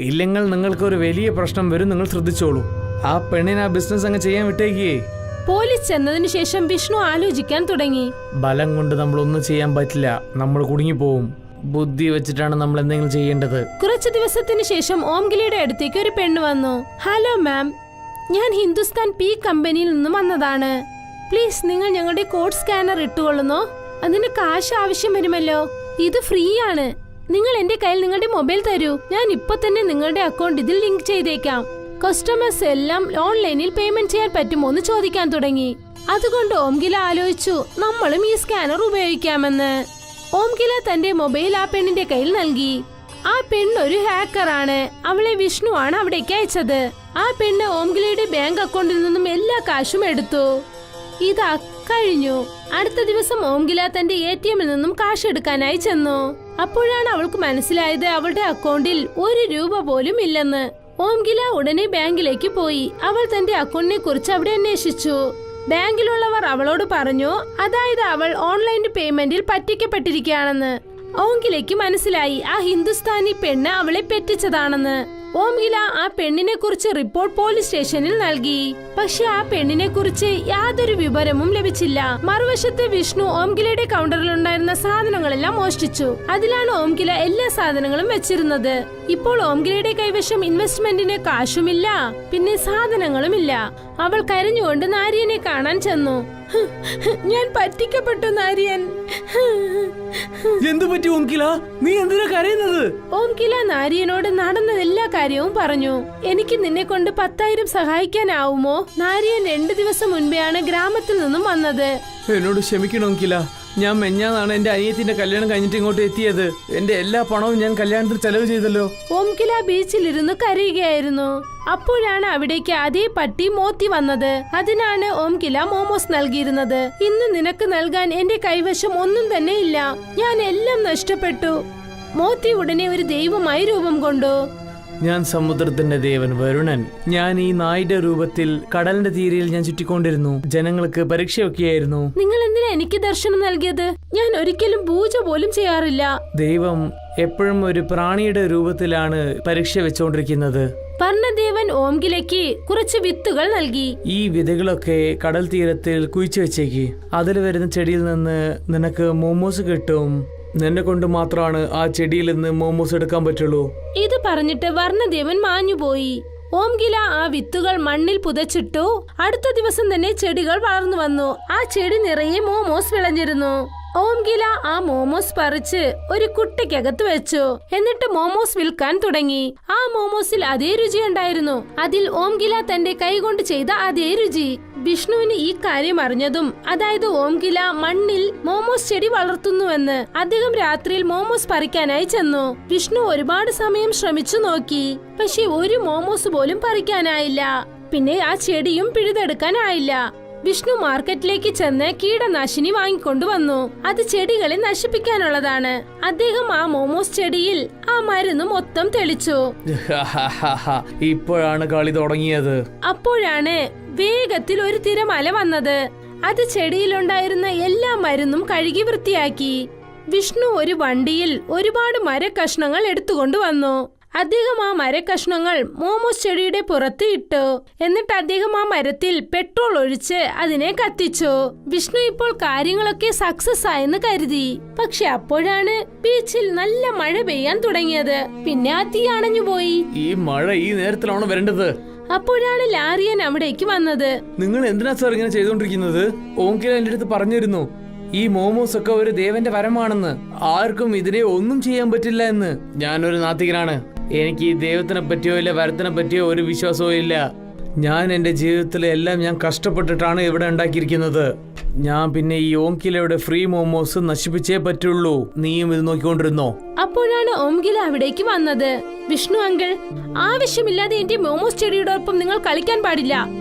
ഇല്ലെങ്കിൽ നിങ്ങൾക്ക് ഒരു വലിയ പ്രശ്നം വരും. നിങ്ങൾ ശ്രദ്ധിച്ചോളൂ. ആ പെണ്ണിനെ ആ ബിസിനസ് അങ്ങ് ചെയ്യാൻ വിട്ടേക്കേ. പോലീസ് ചെന്നതിനു ശേഷം വിഷ്ണു ആലോചിക്കാൻ തുടങ്ങി. ബലം കൊണ്ട് നമ്മളൊന്നും ചെയ്യാൻ പറ്റില്ല. നമ്മൾ കുടുങ്ങിപ്പോവും. ബുദ്ധി വെച്ചിട്ടാണ് നമ്മൾ എന്തെങ്കിലും ചെയ്യേണ്ടത്. കുറച്ചു ദിവസത്തിന് ശേഷം ഓംകിലയുടെ അടുത്തേക്ക് ഒരു പെണ്ണ് വന്നു. ഹലോ മാം, ഞാൻ ഹിന്ദുസ്ഥാൻ പീ കമ്പനിയിൽ നിന്നും വന്നതാണ്. പ്ലീസ് നിങ്ങൾ ഞങ്ങളുടെ കോഡ് സ്കാനർ ഇട്ടുകൊള്ളുന്നോ? അതിന് കാശ് ആവശ്യം വരുമല്ലോ. ഇത് ഫ്രീ ആണ്. നിങ്ങൾ എന്റെ കയ്യിൽ നിങ്ങളുടെ മൊബൈൽ തരൂ. ഞാൻ ഇപ്പൊ തന്നെ നിങ്ങളുടെ അക്കൗണ്ട് ഇതിൽ ലിങ്ക് ചെയ്തേക്കാം. കസ്റ്റമേഴ്സ് എല്ലാം ഓൺലൈനിൽ പേയ്മെന്റ് ചെയ്യാൻ പറ്റുമോ എന്ന് ചോദിക്കാൻ തുടങ്ങി. അതുകൊണ്ട് ഓംകില ആലോചിച്ചു നമ്മളും ഈ സ്കാനർ ഉപയോഗിക്കാമെന്ന്. ഓംകില തന്റെ മൊബൈൽ ആ പെണ്ണിന്റെ കയ്യിൽ നൽകി. ആ പെണ്ണ് ഒരു ഹാക്കറാണ്. അവളെ വിഷ്ണുവാണ് അവിടേക്ക് അയച്ചത്. ആ പെണ്ണ് ഓംകിലയുടെ ബാങ്ക് അക്കൗണ്ടിൽ നിന്നും എല്ലാ കാശും എടുത്തു. ഇതാ കഴിഞ്ഞു. അടുത്ത ദിവസം ഓംകില തന്റെ ATM-ൽ നിന്നും കാശ് എടുക്കാനായി ചെന്നു. അപ്പോഴാണ് അവൾക്ക് മനസ്സിലായത് അവളുടെ അക്കൗണ്ടിൽ 1 രൂപ പോലും ഇല്ലെന്ന്. ഓംകില ഉടനെ ബാങ്കിലേക്ക് പോയി. അവൾ തന്റെ അക്കൗണ്ടിനെ കുറിച്ച് അവിടെ അന്വേഷിച്ചു. ബാങ്കിലുള്ളവർ അവളോട് പറഞ്ഞു, അതായത് അവൾ ഓൺലൈൻ പേയ്മെന്റിൽ പറ്റിക്കപ്പെട്ടിരിക്കുകയാണെന്ന്. ഓംകിലയ്ക്ക് മനസ്സിലായി ആ ഹിന്ദുസ്ഥാനി പെണ്ണ് അവളെ പറ്റിച്ചതാണെന്ന്. ഓംകില ആ പെണ്ണിനെ കുറിച്ച് റിപ്പോർട്ട് പോലീസ് സ്റ്റേഷനിൽ നൽകി. പക്ഷെ ആ പെണ്ണിനെ കുറിച്ച് യാതൊരു വിവരവും ലഭിച്ചില്ല. മറുവശത്ത് വിഷ്ണു ഓംകിലയുടെ കൗണ്ടറിൽ ഉണ്ടായിരുന്ന സാധനങ്ങളെല്ലാം മോഷ്ടിച്ചു. അതിലാണ് ഓംകില എല്ലാ സാധനങ്ങളും വെച്ചിരുന്നത്. ഇപ്പോൾ ഓംകിലയുടെ കൈവശം ഇൻവെസ്റ്റ്മെന്റിന് കാശുമില്ല, പിന്നെ സാധനങ്ങളുമില്ല. അവൾ കരഞ്ഞുകൊണ്ട് നാരിയനെ കാണാൻ ചെന്നു. ഞാൻ പറ്റിക്കപ്പെട്ടു നാരിയൻ. എന്തു പറ്റി ഓംകില? നീ എന്തിനാ കരയുന്നത്? ഓംകില നാരിയനോട് നടന്ന എല്ലാ കാര്യവും പറഞ്ഞു. എനിക്ക് നിന്നെ കൊണ്ട് 10,000 സഹായിക്കാനാവുമോ? നാരിയൻ 2 ദിവസം മുൻപെയാണ് ഗ്രാമത്തിൽ നിന്നും വന്നത്. എന്നോട് ക്ഷമിക്കണം ഓംകില. ഞാൻ മെഞ്ഞാന്നാണ് എന്റെ അനിയത്തിന്റെ കല്യാണം കഴിഞ്ഞിട്ട് ഇങ്ങോട്ട് എത്തിയത്. എന്റെ എല്ലാ പണവും ഞാൻ കല്യാണത്തിൽ ചെലവ് ചെയ്തല്ലോ. ഓംകില ബീച്ചിലിരുന്ന് കരയുകയായിരുന്നു. അപ്പോഴാണ് അവിടേക്ക് അതേ പട്ടി മോത്തി വന്നത്. അതിനാണ് ഓംകില മോമോസ് നൽകിയിരുന്നത്. ഇന്ന് നിനക്ക് നൽകാൻ എന്റെ കൈവശം ഒന്നും തന്നെ ഇല്ല. ഞാൻ എല്ലാം നഷ്ടപ്പെട്ടു. മോത്തി ഉടനെ ഒരു ദൈവമായി രൂപം കൊണ്ടു. ഞാൻ സമുദ്രത്തിന്റെ ദേവൻ വരുണൻ. ഞാൻ ഈ നായുടെ രൂപത്തിൽ കടലിന്റെ തീരയിൽ ഞാൻ ചുറ്റിക്കൊണ്ടിരുന്നു. ജനങ്ങൾക്ക് പരീക്ഷയൊക്കെയായിരുന്നു. നിങ്ങൾ എന്തിനാ എനിക്ക് ദർശനം നൽകിയത്? ഞാൻ ഒരിക്കലും പൂജ പോലും ചെയ്യാറില്ല. ദൈവം എപ്പോഴും ഒരു പ്രാണിയുടെ രൂപത്തിലാണ് പരീക്ഷ വെച്ചുകൊണ്ടിരിക്കുന്നത്. വർണ്ണദേവൻ ഓംകിലയ്ക്ക് കുറച്ച് വിത്തുകൾ നൽകി. ഈ വിതകളൊക്കെ കടൽ തീരത്തിൽ കുഴിച്ചു വെച്ചേക്ക്. അതിൽ വരുന്ന ചെടിയിൽ നിന്ന് നിനക്ക് മോമോസ് കിട്ടും. നിന്നെ കൊണ്ട് മാത്രമാണ് ആ ചെടിയിൽ നിന്ന് മോമോസ് എടുക്കാൻ പറ്റുള്ളൂ. ഇത് പറഞ്ഞിട്ട് വർണ്ണദേവൻ മാഞ്ഞുപോയി. ഓംകില ആ വിത്തുകൾ മണ്ണിൽ പുതച്ചിട്ടു. അടുത്ത ദിവസം തന്നെ ചെടികൾ വളർന്നു വന്നു. ആ ചെടി നിറയെ മോമോസ് വിളഞ്ഞിരുന്നു. ഓംകില ആ മോമോസ് പറിച്ച് ഒരു കുട്ടയ്ക്കകത്ത് വെച്ചു. എന്നിട്ട് മോമോസ് വിൽക്കാൻ തുടങ്ങി. ആ മോമോസിൽ അതേ രുചി ഉണ്ടായിരുന്നു. അതിൽ ഓംകില തന്റെ കൈകൊണ്ട് ചെയ്ത അതേ രുചി. വിഷ്ണുവിന് ഈ കാര്യം അറിഞ്ഞതും, അതായത് ഓംകില മണ്ണിൽ മോമോസ് ചെടി വളർത്തുന്നുവെന്ന്, അദ്ദേഹം രാത്രിയിൽ മോമോസ് പറിക്കാനായി ചെന്നു. വിഷ്ണു ഒരുപാട് സമയം ശ്രമിച്ചു നോക്കി. പക്ഷെ ഒരു മോമോസ് പോലും പറിക്കാനായില്ല. പിന്നെ ആ ചെടിയും പിഴുതെടുക്കാനായില്ല. വിഷ്ണു മാർക്കറ്റിലേക്ക് ചെന്ന് കീടനാശിനി വാങ്ങിക്കൊണ്ടുവന്നു. അത് ചെടികളെ നശിപ്പിക്കാനുള്ളതാണ്. അദ്ദേഹം ആ മോമോസ് ചെടിയിൽ ആ മരുന്ന് മൊത്തം തെളിച്ചു. ഇപ്പോഴാണ് കളി തുടങ്ങിയത്. അപ്പോഴാണ് വേഗത്തിൽ ഒരു തിരമാല വന്നത്. അത് ചെടിയിലുണ്ടായിരുന്ന എല്ലാ മരുന്നും കഴുകി വൃത്തിയാക്കി. വിഷ്ണു ഒരു വണ്ടിയിൽ ഒരുപാട് മരക്കഷ്ണങ്ങൾ എടുത്തുകൊണ്ടുവന്നു. അദ്ദേഹം ആ മരക്കഷ്ണങ്ങൾ മോമോസ് ചെടിയുടെ പുറത്ത് ഇട്ടു. എന്നിട്ട് അദ്ദേഹം ആ മരത്തിൽ പെട്രോൾ ഒഴിച്ച് അതിനെ കത്തിച്ചു. വിഷ്ണു ഇപ്പോൾ കാര്യങ്ങളൊക്കെ സക്സസ് ആയെന്ന് കരുതി. പക്ഷെ അപ്പോഴാണ് ബീച്ചിൽ നല്ല മഴ പെയ്യാൻ തുടങ്ങിയത്. പിന്നെ ആ തീ അണഞ്ഞുപോയി. ഈ മഴ ഈ നേരത്തിലാണ് വരേണ്ടത്. അപ്പോഴാണ് ലാരിയൻ അവിടേക്ക് വന്നത്. നിങ്ങൾ എന്തിനാ സാർ ഇങ്ങനെ ചെയ്തോണ്ടിരിക്കുന്നത്? ഓംകില എന്റെ അടുത്ത് പറഞ്ഞിരുന്നു ഈ മോമോസ് ഒക്കെ ഒരു ദേവന്റെ വരമാണെന്ന്. ആർക്കും ഇതിനെ ഒന്നും ചെയ്യാൻ പറ്റില്ല എന്ന്. ഞാനൊരു നാത്തികനാണ്. എനിക്ക് ഈ ദൈവത്തിനെ പറ്റിയോ ഇല്ല വരത്തിനെ പറ്റിയോ ഒരു വിശ്വാസവും ഇല്ല. ഞാൻ എൻ്റെ ജീവിതത്തിൽ എല്ലാം ഞാൻ കഷ്ടപ്പെട്ടിട്ടാണ് ഇവിടെ ഉണ്ടാക്കിയിരിക്കുന്നത്. ഞാൻ പിന്നെ ഈ ഓംകിലയുടെ ഫ്രീ മോമോസ് നശിപ്പിച്ചേ പറ്റുള്ളൂ. നീയും ഇത് നോക്കിക്കൊണ്ടിരുന്നോ? അപ്പോഴാണ് ഓംകില അവിടേക്ക് വന്നത്. വിഷ്ണു അങ്കിൾ, ആവശ്യമില്ലാതെ എന്റെ മോമോസ് ചെടിയോടൊപ്പം നിങ്ങൾ കളിക്കാൻ പാടില്ല.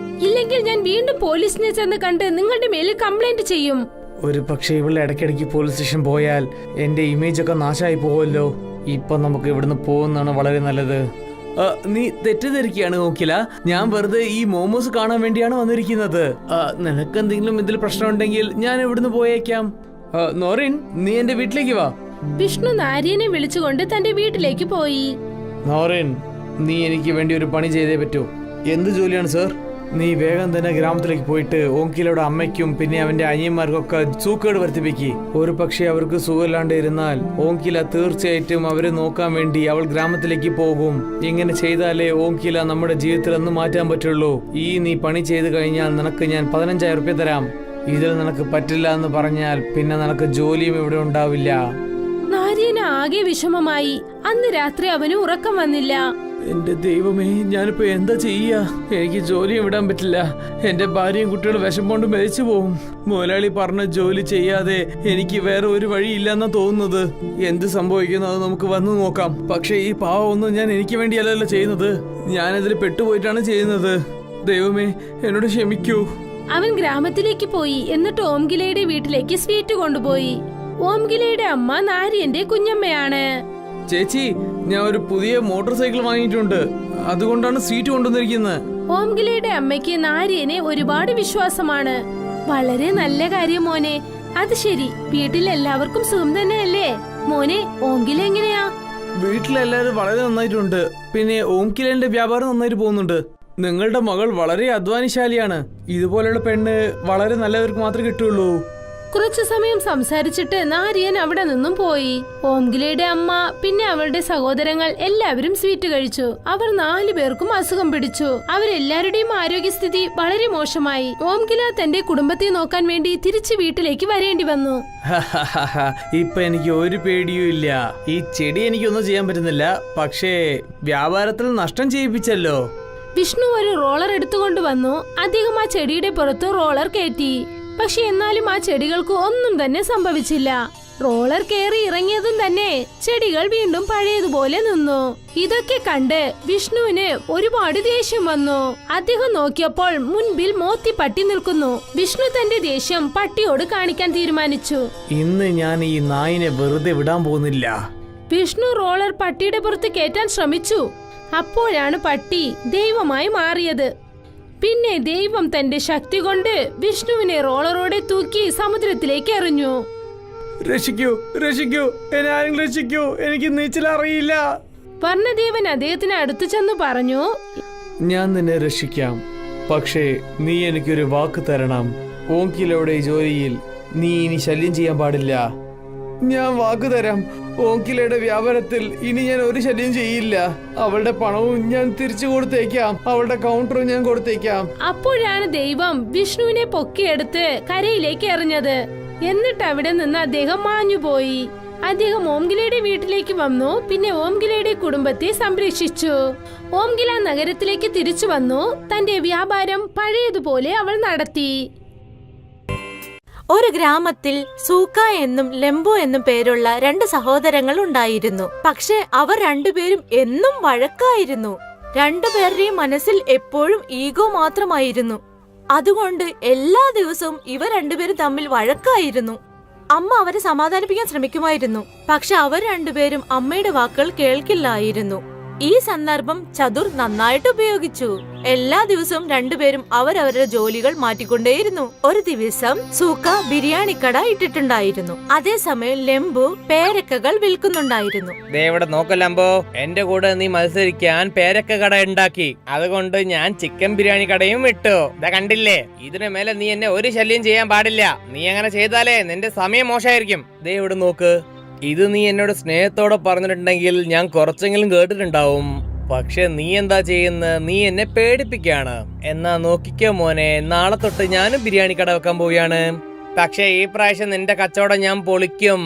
ഇല്ലെങ്കിൽ ഞാൻ വീണ്ടും പോലീസിനെ ചെന്ന് കണ്ട് നിങ്ങളുടെ മേലിൽ കംപ്ലൈന്റ് ചെയ്യും. ഒരു പക്ഷേ ഇവളുടെ ഇടയ്ക്കിടയ്ക്ക് പോലീസ് സ്റ്റേഷൻ പോയാൽ എൻ്റെ ഇമേജ് ഒക്കെ നാശമായി പോകുമല്ലോ. ഇപ്പൊ നമുക്ക് ഇവിടുന്ന് പോകുന്നതാണ് വളരെ നല്ലത്. നീ തെറ്റിദ്ധരിക്കുകയാണ് ഓംകില. ഞാൻ വെറുതെ ഈ മോമോസ് കാണാൻ വേണ്ടിയാണ് വന്നിരിക്കുന്നത്. നിനക്ക് എന്തെങ്കിലും ഇതിൽ പ്രശ്നമുണ്ടെങ്കിൽ ഞാൻ ഇവിടുന്ന് പോയേക്കാം. നോറിൻ, നീ എന്റെ വീട്ടിലേക്ക് വാ. വിഷ്ണു നാരിയനെ വിളിച്ചുകൊണ്ട് തന്റെ വീട്ടിലേക്ക് പോയി. നോറിൻ, നീ എനിക്ക് വേണ്ടി ഒരു പണി ചെയ്തേ പറ്റൂ. എന്ത് ജോലിയാണ് സർ? നീ വേഗം തന്നെ ഗ്രാമത്തിലേക്ക് പോയിട്ട് ഓംകിലയുടെ അമ്മയ്ക്കും പിന്നെ അവന്റെ അനിയന്മാർക്കൊക്കെ സൂക്കേട് വർദ്ധിപ്പിക്ക്. ഒരു പക്ഷേ അവർക്ക് സുഖമില്ലാണ്ട് ഇരുന്നാൽ ഓംകില തീർച്ചയായിട്ടും അവരെ നോക്കാൻ വേണ്ടി അവൾ ഗ്രാമത്തിലേക്ക് പോകും. ഇങ്ങനെ ചെയ്താലേ ഓംകില നമ്മുടെ ജീവിതത്തിൽ ഒന്ന് മാറ്റാൻ പറ്റുള്ളൂ. നീ പണി ചെയ്ത് കഴിഞ്ഞാൽ നിനക്ക് ഞാൻ 15,000 രൂപ തരാം. ഇതിൽ നിനക്ക് പറ്റില്ല എന്ന് പറഞ്ഞാൽ പിന്നെ നിനക്ക് ജോലിയും ഇവിടെ ഉണ്ടാവില്ല. നാരിയന് ആകെ വിഷമമായി. അന്ന് രാത്രി അവന് ഉറക്കം വന്നില്ല. എന്റെ ദൈവമേ, ഞാനിപ്പോ എന്താ ചെയ്യാ? എനിക്ക് ജോലിയും വിടാൻ പറ്റില്ല. എന്റെ ഭാര്യയും കുട്ടികളും വിഷം കൊണ്ട് മരിച്ചു പോവും. മുതലാളി പറഞ്ഞ ജോലി ചെയ്യാതെ എനിക്ക് വേറെ ഒരു വഴിയില്ലെന്നാ തോന്നുന്നത്. എന്ത് സംഭവിക്കുന്നു അത് നമുക്ക് വന്നു നോക്കാം. പക്ഷെ ഈ പാവമൊന്നും ഞാൻ എനിക്ക് വേണ്ടിയല്ലല്ലോ ചെയ്യുന്നത്. ഞാനതിൽ പെട്ടുപോയിട്ടാണ് ചെയ്യുന്നത്. ദൈവമേ, എന്നോട് ക്ഷമിക്കൂ. അവൻ ഗ്രാമത്തിലേക്ക് പോയി. എന്നിട്ട് ഓംകിലയുടെ വീട്ടിലേക്ക് സ്വീറ്റ് കൊണ്ടുപോയി. ഓംകിലയുടെ അമ്മ നാരിയന്റെ കുഞ്ഞമ്മയാണ്. ചേച്ചി, ഞാൻ ഒരു പുതിയ മോട്ടോർ സൈക്കിൾ വാങ്ങിയിട്ടുണ്ട്. അതുകൊണ്ടാണ് സ്വീറ്റ് കൊണ്ടുവന്നിരിക്കുന്നത്. ഓംകിലയുടെ അമ്മയ്ക്ക് നാരിയനെ ഒരുപാട് വിശ്വാസമാണ്. വളരെ നല്ല കാര്യം മോനെ. അത് ശരി, വീട്ടിൽ എല്ലാവർക്കും സുഖം തന്നെയല്ലേ മോനെ? ഓംകില എങ്ങനെയാ? വീട്ടിലെല്ലാവരും വളരെ നന്നായിട്ടുണ്ട്. പിന്നെ ഓംകിലന്റെ വ്യാപാരം നന്നായിട്ട് പോകുന്നുണ്ട്. നിങ്ങളുടെ മകൾ വളരെ അധ്വാനശാലിയാണ്. ഇതുപോലുള്ള പെണ്ണ് വളരെ നല്ലവർക്ക് മാത്രമേ കിട്ടുള്ളൂ. കുറച്ചു സമയം സംസാരിച്ചിട്ട് നാരിയൻ അവിടെ നിന്നും പോയി. ഓംകിലയുടെ അമ്മ പിന്നെ അവളുടെ സഹോദരങ്ങൾ എല്ലാവരും സ്വീറ്റ് കഴിച്ചു. അവർ 4 പേർക്കും അസുഖം പിടിച്ചു. അവരെല്ലാവരുടെയും ആരോഗ്യസ്ഥിതി വളരെ മോശമായി. ഓംകില തന്റെ കുടുംബത്തെ നോക്കാൻ വേണ്ടി തിരിച്ചു വീട്ടിലേക്ക് വരേണ്ടി വന്നു. ഇപ്പൊ എനിക്ക് ഒരു പേടിയും ഇല്ല. ഈ ചെടി എനിക്കൊന്നും ചെയ്യാൻ പറ്റുന്നില്ല. പക്ഷേ വ്യാപാരത്തിൽ നഷ്ടം ചെയ്യിപ്പിച്ചല്ലോ. വിഷ്ണു ഒരു റോളർ എടുത്തുകൊണ്ട് വന്നു. അദ്ദേഹം ആ ചെടിയുടെ പുറത്ത് റോളർ കയറ്റി. പക്ഷെ എന്നാലും ആ ചെടികൾക്ക് ഒന്നും തന്നെ സംഭവിച്ചില്ല. റോളർ കയറി ഇറങ്ങിയതും തന്നെ ചെടികൾ വീണ്ടും പഴയതുപോലെ നിന്നു. ഇതൊക്കെ കണ്ട് വിഷ്ണുവിന് ഒരുപാട് ദേഷ്യം വന്നു. അദ്ദേഹം നോക്കിയപ്പോൾ മുൻപിൽ മോത്തി പട്ടി നിൽക്കുന്നു. വിഷ്ണു തന്റെ ദേഷ്യം പട്ടിയോട് കാണിക്കാൻ തീരുമാനിച്ചു. ഇന്ന് ഞാൻ ഈ നായിനെ വെറുതെ വിടാൻ പോകുന്നില്ല. വിഷ്ണു റോളർ പട്ടിയുടെ പുറത്ത് കയറ്റാൻ ശ്രമിച്ചു. അപ്പോഴാണ് പട്ടി ദൈവമായി മാറിയത്. പിന്നെ ദൈവം തന്റെ ശക്തി കൊണ്ട് വിഷ്ണുവിനെ റോളറോടെ തൂക്കി സമുദ്രത്തിലേക്ക് എറിഞ്ഞു. രക്ഷിക്കൂ, രക്ഷിക്കൂ, എന്നെ ആരും രക്ഷിക്കൂ, എനിക്ക് നീച്ചലറിയില്ല. വർണ്ണദേവൻ അദ്ദേഹത്തിന് അടുത്തു ചെന്ന് പറഞ്ഞു, ഞാൻ നിന്നെ രക്ഷിക്കാം. പക്ഷേ നീ എനിക്കൊരു വാക്ക് തരണം. ഓംകിലയുടെ ജോലിയിൽ നീ ഇനി ശല്യം ചെയ്യാൻ പാടില്ല. ഞാൻ വാക്ക് തരാം. ഓംകിലയുടെ വ്യാപാരത്തിൽ ഇനി ഞാൻ ഒരു ശല്യം ചെയ്യില്ല. അവളുടെ പണവും ഞാൻ തിരിച്ചു കൊടുത്തേക്കാം. അവളുടെ കൗണ്ടറും ഞാൻ കൊടുത്തേക്കാം. അപ്പോഴാണ് ദൈവം വിഷ്ണുവിനെ പൊക്കിയെടുത്ത് കരയിലേക്ക് എറിഞ്ഞത്. എന്നിട്ട് അവിടെ നിന്ന് അദ്ദേഹം മാഞ്ഞുപോയി. അദ്ദേഹം ഓംകിലയുടെ വീട്ടിലേക്ക് വന്നു. പിന്നെ ഓംകിലയുടെ കുടുംബത്തെ സംരക്ഷിച്ചു. ഓംകില നഗരത്തിലേക്ക് തിരിച്ചു വന്നു. തന്റെ വ്യാപാരം പഴയതുപോലെ അവൾ നടത്തി. ഒരു ഗ്രാമത്തിൽ സൂക്ക എന്നും ലെംബു എന്നും പേരുള്ള 2 സഹോദരങ്ങൾ ഉണ്ടായിരുന്നു. പക്ഷെ അവർ രണ്ടുപേരും എന്നും വഴക്കായിരുന്നു. രണ്ടുപേരുടെയും മനസ്സിൽ എപ്പോഴും ഈഗോ മാത്രമായിരുന്നു. അതുകൊണ്ട് എല്ലാ ദിവസവും ഇവർ രണ്ടുപേരും തമ്മിൽ വഴക്കായിരുന്നു. അമ്മ അവരെ സമാധാനിപ്പിക്കാൻ ശ്രമിക്കുമായിരുന്നു. പക്ഷെ അവർ രണ്ടുപേരും അമ്മയുടെ വാക്കുകൾ കേൾക്കില്ലായിരുന്നു. ഈ സന്ദർഭം ചതുർ നന്നായിട്ട് ഉപയോഗിച്ചു. എല്ലാ ദിവസവും രണ്ടുപേരും അവരവരുടെ ജോലികൾ മാറ്റിക്കൊണ്ടേയിരുന്നു. ഒരു ദിവസം സൂക്ക ബിരിയാണി കട ഇട്ടിട്ടുണ്ടായിരുന്നു. അതേസമയം ലെംബു പേരക്കകൾ വിൽക്കുന്നുണ്ടായിരുന്നു. ദേവിടെ നോക്ക് ലംബോ, എന്റെ കൂടെ നീ മത്സരിക്കാൻ പേരക്ക കട ഉണ്ടാക്കി. അതുകൊണ്ട് ഞാൻ ചിക്കൻ ബിരിയാണി കടയും വിട്ടു. ഇതാ കണ്ടില്ലേ, ഇതിനു മേലെ നീ എന്നെ ഒരു ശല്യം ചെയ്യാൻ പാടില്ല. നീ അങ്ങനെ ചെയ്താലേ നിന്റെ സമയം മോശമായിരിക്കും. ദേവിടെ നോക്ക്, ഇത് നീ എന്നോട് സ്നേഹത്തോടെ പറഞ്ഞിട്ടുണ്ടെങ്കിൽ ഞാൻ കുറച്ചെങ്കിലും കേട്ടിട്ടുണ്ടാവും. പക്ഷെ നീ എന്താ ചെയ്യുന്നത്? നീ എന്നെ പേടിപ്പിക്കാണ്. എന്നാ നോക്കിക്കോ മോനെ, നാളെ തൊട്ട് ഞാനും ബിരിയാണി കട വെക്കാൻ പോവുകയാണ്. പക്ഷെ ഈ പ്രാവശ്യം നിന്റെ കച്ചവടം ഞാൻ പൊളിക്കും.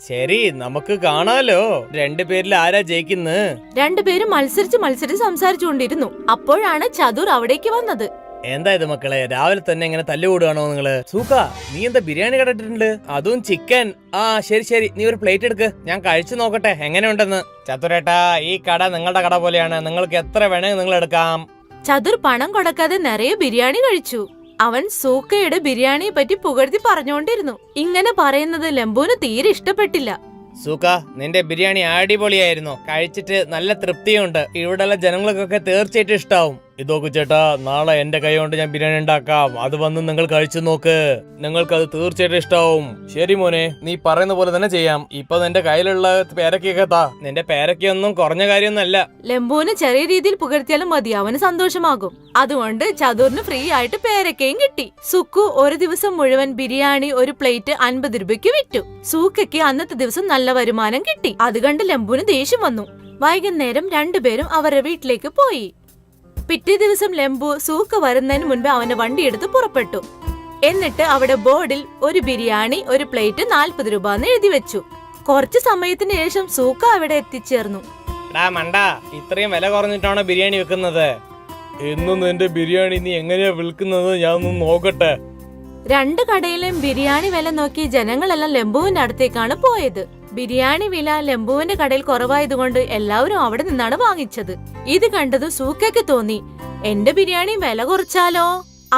ശരി, നമുക്ക് കാണാലോ രണ്ടുപേരിൽ ആരാ ജയിക്കുന്നത്. രണ്ടുപേരും മത്സരിച്ച് സംസാരിച്ചുകൊണ്ടിരുന്നു. അപ്പോഴാണ് ചതുർ അവിടേക്ക് വന്നത്. എന്താ ഇത് മക്കളെ, രാവിലെ തന്നെ ഇങ്ങനെ തല്ലുകൂടുകയാണോ നിങ്ങള്? സൂക്ക, നീ എന്താ ബിരിയാണി കട ഇട്ടിട്ടുണ്ട്? അതും ചിക്കൻ. ആ ശരി, നീ ഒരു പ്ലേറ്റ് എടുക്ക്, ഞാൻ കഴിച്ചു നോക്കട്ടെ എങ്ങനെയുണ്ടെന്ന്. ചതുരേട്ടാ, ഈ കട നിങ്ങളുടെ കട പോലെയാണ്. നിങ്ങൾക്ക് എത്ര വേണമെങ്കിൽ നിങ്ങൾ എടുക്കാം. ചതുർ പണം കൊടുക്കാതെ നിറയെ ബിരിയാണി കഴിച്ചു. അവൻ സൂക്കയുടെ ബിരിയാണിയെ പറ്റി പുകഴ്ത്തി പറഞ്ഞുകൊണ്ടിരുന്നു. ഇങ്ങനെ പറയുന്നത് ലെംബുവിന് തീരെ ഇഷ്ടപ്പെട്ടില്ല. സൂക്ക, നിന്റെ ബിരിയാണി അടിപൊളിയായിരുന്നു. കഴിച്ചിട്ട് നല്ല തൃപ്തിയുണ്ട്. ഇവിടെയുള്ള ജനങ്ങൾക്കൊക്കെ തീർച്ചയായിട്ടും ഇഷ്ടാവും. ഇതൊക്കെ ചേട്ടാ, നാളെ എന്റെ കൈ കൊണ്ട് ഞാൻ ബിരിയാണി ഉണ്ടാക്കാം. അത് വന്ന് നിങ്ങൾ കഴിച്ചു നോക്ക്, നിങ്ങൾക്ക് അത് തീർച്ചയായിട്ടും ഇഷ്ടാവും. ശരി മോനെ, നീ പറയുന്ന പോലെ തന്നെ ചെയ്യാം. ഇപ്പൊ നിന്റെ കയ്യിലുള്ള പേരക്കൊക്കെ താ. നിന്റെ പേരക്കൊന്നും കുറഞ്ഞ കാര്യമൊന്നല്ല. ലെംബുവിന് ചെറിയ രീതിയിൽ പുകഴ്ത്തിയാലും മതി, അവന് സന്തോഷമാകും. അതുകൊണ്ട് ചതുറിന് ഫ്രീ ആയിട്ട് പേരക്കയും കിട്ടി. സുക്കു ഒരു ദിവസം മുഴുവൻ ബിരിയാണി ഒരു പ്ലേറ്റ് 50 രൂപയ്ക്ക് വിറ്റു. സൂക്കയ്ക്ക് അന്നത്തെ ദിവസം നല്ല വരുമാനം കിട്ടി. അത് കണ്ട് ലെംബുവിന് ദേഷ്യം വന്നു. വൈകുന്നേരം രണ്ടുപേരും അവരുടെ വീട്ടിലേക്ക് പോയി. പിറ്റേ ദിവസം ലെംബു സൂക്ക വരുന്നതിന് മുൻപ് അവന്റെ വണ്ടി എടുത്ത് പുറപ്പെട്ടു. എന്നിട്ട് അവിടെ ബോർഡിൽ ഒരു ബിരിയാണി ഒരു പ്ലേറ്റ് 40 രൂപ എന്ന് എഴുതി വെച്ചു. കുറച്ചു സമയത്തിന് ശേഷം സൂക്ക അവിടെ എത്തിച്ചേർന്നു. ഡാ മണ്ട, ഇത്രയും വില കുറഞ്ഞിട്ടാണോ ബിരിയാണി വെക്കുന്നത്? ഇന്ന് നിന്റെ ബിരിയാണി നീ എങ്ങനെയാ വിൽക്കുന്നത് ഞാൻ ഒന്ന് നോക്കട്ടെ. രണ്ട് കടയിലെയും ബിരിയാണി വില നോക്കി ജനങ്ങളെല്ലാം ലെമ്പുവിന്റെ അടുത്തേക്കാണ് പോയത്. ബിരിയാണി വില ലെമ്പുവിന്റെ കടയിൽ കുറവായതുകൊണ്ട് എല്ലാവരും അവിടെ നിന്നാണ് വാങ്ങിച്ചത്. ഇത് കണ്ടതും സൂക്കയ്ക്ക് തോന്നി, എന്റെ ബിരിയാണി വില കുറച്ചാലോ?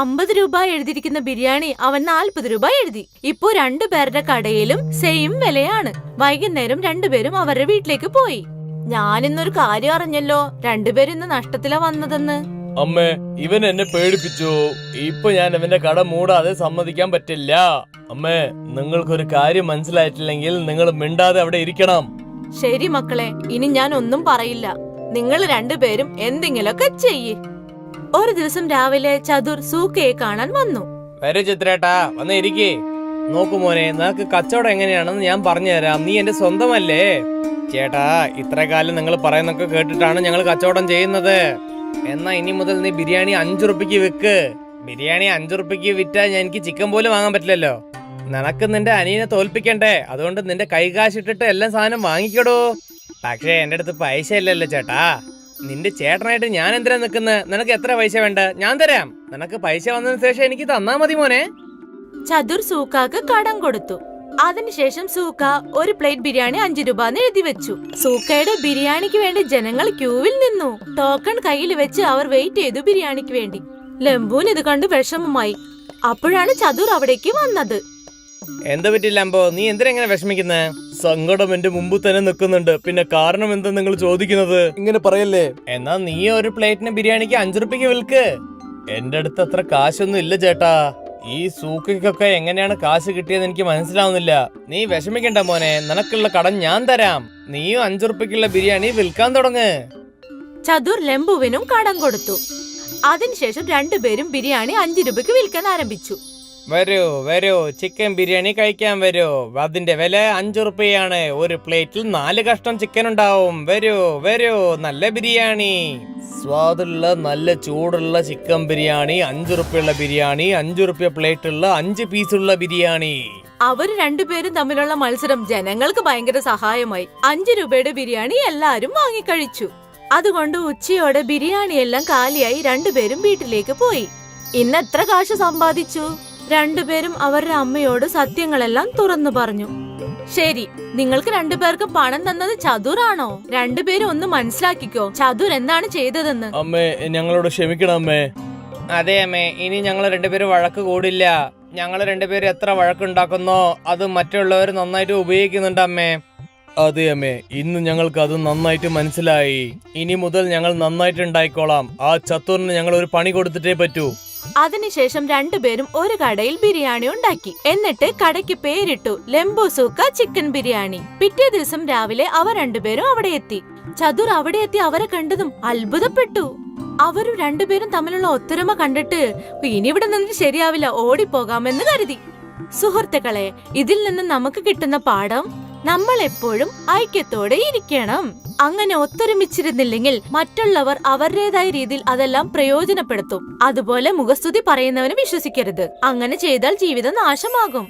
50 രൂപ എഴുതിയിരിക്കുന്ന ബിരിയാണി അവൻ 40 രൂപ എഴുതി. ഇപ്പോ രണ്ടുപേരുടെ കടയിലും സെയിം വിലയാണ്. വൈകുന്നേരം രണ്ടുപേരും അവരുടെ വീട്ടിലേക്ക് പോയി. ഞാനിന്നൊരു കാര്യം അറിഞ്ഞല്ലോ, രണ്ടുപേരും ഇന്ന് നഷ്ടത്തിലാ വന്നതെന്ന്. അമ്മേ, ഇവൻ എന്നെ പേടിപ്പിച്ചു. ഇപ്പൊ ഞാൻ ഇവന്റെ കട മൂടാതെ സമ്മതിക്കാൻ പറ്റില്ല. അമ്മേ, നിങ്ങൾക്കൊരു കാര്യം മനസ്സിലായിട്ടില്ലെങ്കിൽ നിങ്ങൾ മിണ്ടാതെ അവിടെ ഇരിക്കണം. ശരി മക്കളെ, ഇനി ഞാൻ ഒന്നും പറയില്ല. നിങ്ങൾ രണ്ടുപേരും എന്തെങ്കിലുമൊക്കെ ചെയ്യ്. ഒരു ദിവസം രാവിലെ ചതുർ സൂക്കയെ കാണാൻ വന്നു. വരൂ ചിത്രേട്ടാ, വന്ന് ഇരിക്കേ. നോക്കു മോനെ, നിനക്ക് കച്ചവടം എങ്ങനെയാണെന്ന് ഞാൻ പറഞ്ഞുതരാം. നീ എന്റെ സ്വന്തമല്ലേ? ചേട്ടാ, ഇത്ര കാലം നിങ്ങൾ പറയുന്നൊക്കെ കേട്ടിട്ടാണ് ഞങ്ങൾ കച്ചവടം ചെയ്യുന്നത്. എന്നാ ഇനി മുതൽ നീ ബിരിയാണി 5 റുപ്യക്ക് വിൽക്ക്. ബിരിയാണി 5 റുപ്യക്ക് വിറ്റാൽ എനിക്ക് ചിക്കൻ പോലും വാങ്ങാൻ പറ്റില്ലല്ലോ. നിനക്ക് നിന്റെ അനിയനെ തോൽപ്പിക്കണ്ടേ? അതുകൊണ്ട് നിന്റെ കൈകാശിട്ടിട്ട് എല്ലാ സാധനം വാങ്ങിക്കടോ. പക്ഷേ എന്റെ അടുത്ത് പൈസ ഇല്ലല്ലോ ചേട്ടാ. നിന്റെ ചേട്ടനായിട്ട് ഞാൻ എന്തിനാ നിക്കുന്നത്? നിനക്ക് എത്ര പൈസ വേണ്ട? ഞാൻ തരാം. നിനക്ക് പൈസ വന്നതിന് ശേഷം എനിക്ക് തന്നാ മതി മോനെ. ചതുർ സൂക്കാക്ക് കടം കൊടുത്തു. അതിനുശേഷം സൂക്ക ഒരു പ്ലേറ്റ് ബിരിയാണി 5 രൂപ എഴുതി വെച്ചു. സൂക്കയുടെ ബിരിയാണിക്ക് വേണ്ടി ജനങ്ങൾ ക്യൂവിൽ നിന്നു. ടോക്കൺ കയ്യിൽ വെച്ച് അവർ വെയിറ്റ് ചെയ്തു ബിരിയാണിക്ക് വേണ്ടി. ലംബുവിന് ഇത് കണ്ട് വിഷമമായി. അപ്പോഴാണ് ചതുർ അവിടേക്ക് വന്നത്. എന്ത് പറ്റില്ല അമ്പോ, നീ എന്തിനെങ്ങനെ വിഷമിക്കുന്നേ? സങ്കടം എന്റെ മുമ്പ് തന്നെ നിൽക്കുന്നുണ്ട്. പിന്നെ കാരണം എന്താ നിങ്ങൾ ചോദിക്കുന്നത്? ഇങ്ങനെ പറയല്ലേ. എന്നാ നീ ഒരു പ്ലേറ്റിന് ബിരിയാണിക്ക് 5 റുപ്യക്ക് വിൽക്ക്. എന്റെ അടുത്ത് അത്ര കാശൊന്നും ഇല്ല ചേട്ടാ. ഈ സൂക്കൊക്കെ എങ്ങനെയാണ് കാശ് കിട്ടിയെന്ന് എനിക്ക് മനസ്സിലാവുന്നില്ല. നീ വിഷമിക്കണ്ട മോനെ, നിനക്കുള്ള കടം ഞാൻ തരാം. നീയും 5 റുപ്യക്കുള്ള ബിരിയാണി വിൽക്കാൻ തുടങ്ങ്. ചതുർ ലംബുവിനും കടം കൊടുത്തു. അതിനുശേഷം രണ്ടുപേരും ബിരിയാണി 5 രൂപയ്ക്ക് വിൽക്കാൻ ആരംഭിച്ചു. വരൂ വരൂ, ചിക്കൻ ബിരിയാണി കഴിക്കാൻ വരൂ. അതിന്റെ വില 5 റുപ്യയാണ്. ഒരു പ്ലേറ്റിൽ 4 കഷ്ണം ചിക്കൻ ഉണ്ടാവും. വരൂ വരൂ, നല്ല ബിരിയാണി, സ്വാദുള്ള നല്ല ചൂടുള്ള ചിക്കൻ ബിരിയാണി, 5 റുപ്യുള്ള ബിരിയാണി, 5 റുപ്യ പ്ലേറ്റുള്ള 5 പീസുള്ള ബിരിയാണി. അവർ രണ്ടുപേരും തമ്മിലുള്ള മത്സരം ജനങ്ങൾക്ക് ഭയങ്കര സഹായമായി. 5 രൂപയുടെ ബിരിയാണി എല്ലാരും വാങ്ങിക്കഴിച്ചു. അതുകൊണ്ട് ഉച്ചയോടെ ബിരിയാണിയെല്ലാം കാലിയായി രണ്ടുപേരും വീട്ടിലേക്ക് പോയി. ഇന്ന് എത്ര കാശ് സമ്പാദിച്ചു? രണ്ടുപേരും അവരുടെ അമ്മയോട് സത്യങ്ങളെല്ലാം തുറന്നു പറഞ്ഞു. ശരി, നിങ്ങൾക്ക് രണ്ടുപേർക്കും പണം തന്നത് ചതുറാണോ? രണ്ടുപേരും ഒന്ന് മനസ്സിലാക്കിക്കോ, ചതുർ എന്താണ് ചെയ്തതെന്ന്. അമ്മേ, ഞങ്ങളോട് ക്ഷമിക്കണം അമ്മേ. അതെ അമ്മേ, ഇനി ഞങ്ങൾ രണ്ടുപേരും വഴക്ക് കൂടില്ല. ഞങ്ങൾ രണ്ടുപേരും എത്ര വഴക്കുണ്ടാക്കുന്നോ അത് മറ്റുള്ളവർ നന്നായിട്ട് ഉപയോഗിക്കുന്നുണ്ട് അമ്മേ. അതെ അമ്മേ, ഇന്ന് ഞങ്ങൾക്ക് അത് നന്നായിട്ട് മനസ്സിലായി. ഇനി മുതൽ ഞങ്ങൾ നന്നായിട്ട് ഉണ്ടായിക്കോളാം. ആ ചത്തുറിന് ഞങ്ങൾ ഒരു പണി കൊടുത്തിട്ടേ പറ്റൂ. അതിനുശേഷം രണ്ടുപേരും ഒരു കടയിൽ ബിരിയാണി ഉണ്ടാക്കി. എന്നിട്ട് കടയ്ക്ക് പേരിട്ടു ലെംബു സൂക്ക ചിക്കൻ ബിരിയാണി. പിറ്റേ ദിവസം രാവിലെ അവർ രണ്ടുപേരും അവിടെ എത്തി. ചതുർ അവിടെ എത്തി അവരെ കണ്ടതും അത്ഭുതപ്പെട്ടു. അവരും രണ്ടുപേരും തമ്മിലുള്ള ഒത്തൊരുമ കണ്ടിട്ട് ഇനി ഇവിടെ നിന്നിട്ട് ശരിയാവില്ല, ഓടിപ്പോകാമെന്ന് കരുതി. സുഹൃത്തുക്കളെ, ഇതിൽ നിന്ന് നമുക്ക് കിട്ടുന്ന പാഠം, നമ്മൾ എപ്പോഴും ഐക്യത്തോടെ ഇരിക്കണം. അങ്ങനെ ഒത്തൊരുമിച്ചിരുന്നില്ലെങ്കിൽ മറ്റുള്ളവർ അവരുടേതായ രീതിയിൽ അതെല്ലാം പ്രയോജനപ്പെടുത്തും. അതുപോലെ മുഖസ്തുതി പറയുന്നവന് വിശ്വസിക്കരുത്. അങ്ങനെ ചെയ്താൽ ജീവിതം നാശമാകും.